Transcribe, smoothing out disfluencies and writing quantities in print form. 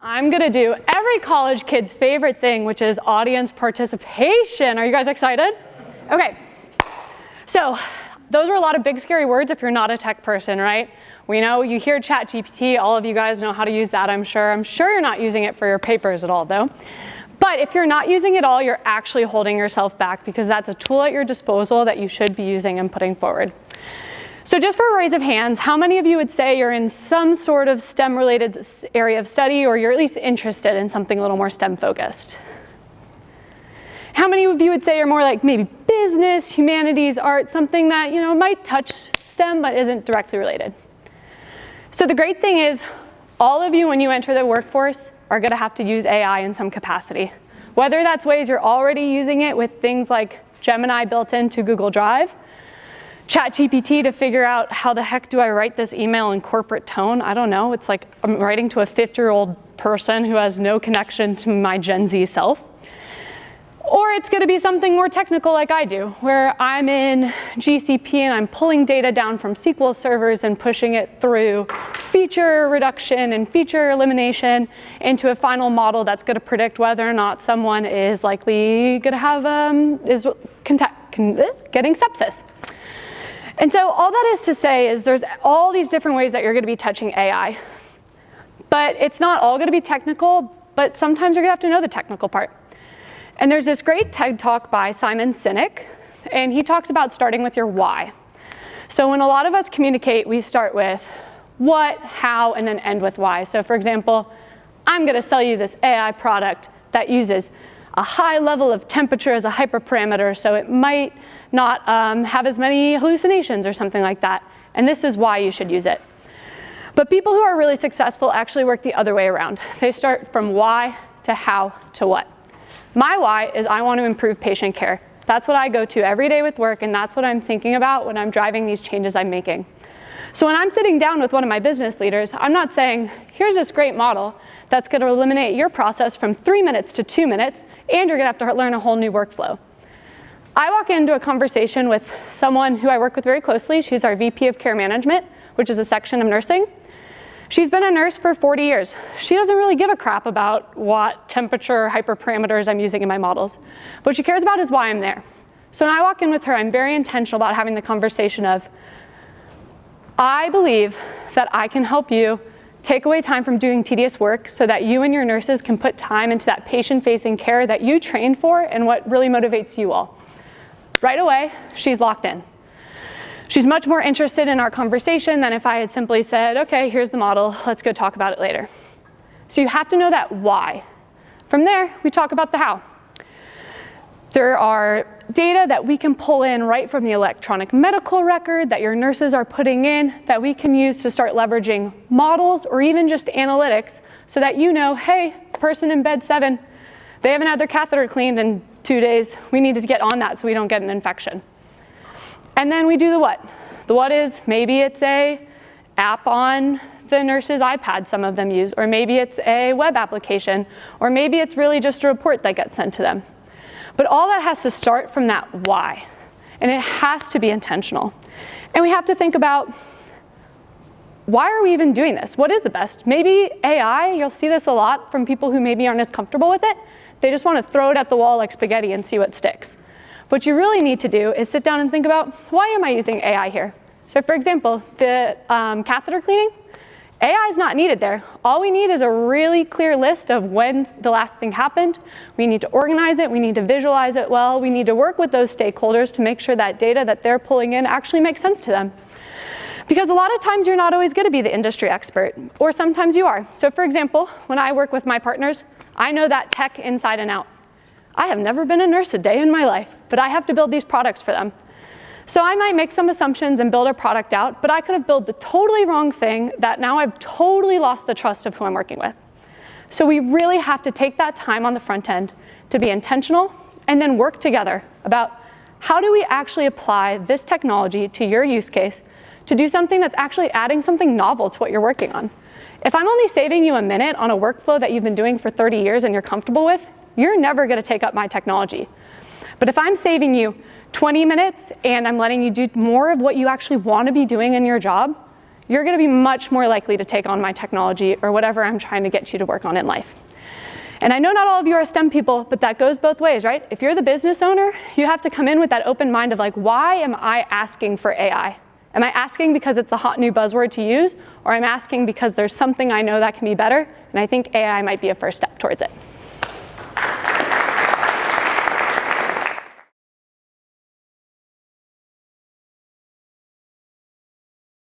I'm gonna do every college kid's favorite thing, which is audience participation. Are you guys excited? Okay, so those are a lot of big scary words if you're not a tech person, right? We know you hear ChatGPT, all of you guys know how to use that, I'm sure. I'm sure you're not using it for your papers at all though. But if you're not using it all, you're actually holding yourself back because that's a tool at your disposal that you should be using and putting forward. So just for a raise of hands, how many of you would say you're in some sort of STEM-related area of study, or you're at least interested in something a little more STEM-focused? How many of you would say you're more like maybe business, humanities, art, something that might touch STEM but isn't directly related? So the great thing is, all of you, when you enter the workforce, are going to have to use AI in some capacity. Whether that's ways you're already using it with things like Gemini built into Google Drive, ChatGPT to figure out how the heck do I write this email in corporate tone? I don't know. It's like I'm writing to a 50-year-old person who has no connection to my Gen Z self. Or it's going to be something more technical like I do, where I'm in GCP and I'm pulling data down from SQL servers and pushing it through feature reduction and feature elimination into a final model that's going to predict whether or not someone is likely going to have getting sepsis. And so all that is to say is there's all these different ways that you're going to be touching AI. But it's not all going to be technical, but sometimes you're going to have to know the technical part. And there's this great TED Talk by Simon Sinek, and he talks about starting with your why. So when a lot of us communicate, we start with what, how, and then end with why. So for example, I'm going to sell you this AI product that uses a high level of temperature as a hyperparameter, so it might not have as many hallucinations or something like that. And this is why you should use it. But people who are really successful actually work the other way around. They start from why to how to what. My why is I want to improve patient care. That's what I go to every day with work, and that's what I'm thinking about when I'm driving these changes I'm making. So when I'm sitting down with one of my business leaders, I'm not saying, here's this great model that's going to eliminate your process from 3 minutes to 2 minutes, and you're going to have to learn a whole new workflow. I walk into a conversation with someone who I work with very closely. She's our VP of Care Management, which is a section of nursing. She's been a nurse for 40 years. She doesn't really give a crap about what temperature hyperparameters I'm using in my models. What she cares about is why I'm there. So when I walk in with her, I'm very intentional about having the conversation of, I believe that I can help you take away time from doing tedious work so that you and your nurses can put time into that patient-facing care that you trained for and what really motivates you all. Right away, she's locked in. She's much more interested in our conversation than if I had simply said, okay, here's the model, let's go talk about it later. So you have to know that why. From there, we talk about the how. There are data that we can pull in right from the electronic medical record that your nurses are putting in that we can use to start leveraging models or even just analytics so that you know, hey, person in bed 7, they haven't had their catheter cleaned in 2 days. We need to get on that so we don't get an infection. And then we do the what. The what is, maybe it's a app on the nurse's iPad some of them use, or maybe it's a web application, or maybe it's really just a report that gets sent to them. But all that has to start from that why, and it has to be intentional. And we have to think about, why are we even doing this? What is the best? Maybe AI, you'll see this a lot from people who maybe aren't as comfortable with it. They just want to throw it at the wall like spaghetti and see what sticks. What you really need to do is sit down and think about, why am I using AI here? So for example, the catheter cleaning, AI is not needed there. All we need is a really clear list of when the last thing happened. We need to organize it. We need to visualize it well. We need to work with those stakeholders to make sure that data that they're pulling in actually makes sense to them. Because a lot of times you're not always going to be the industry expert, or sometimes you are. So for example, when I work with my partners, I know that tech inside and out. I have never been a nurse a day in my life, but I have to build these products for them. So I might make some assumptions and build a product out, but I could have built the totally wrong thing that now I've totally lost the trust of who I'm working with. So we really have to take that time on the front end to be intentional and then work together about how do we actually apply this technology to your use case to do something that's actually adding something novel to what you're working on. If I'm only saving you a minute on a workflow that you've been doing for 30 years and you're comfortable with, you're never going to take up my technology. But if I'm saving you 20 minutes and I'm letting you do more of what you actually want to be doing in your job, you're going to be much more likely to take on my technology or whatever I'm trying to get you to work on in life. And I know not all of you are STEM people, but that goes both ways, right? If you're the business owner, you have to come in with that open mind of like, why am I asking for AI? Am I asking because it's the hot new buzzword to use, or I'm asking because there's something I know that can be better, and I think AI might be a first step towards it.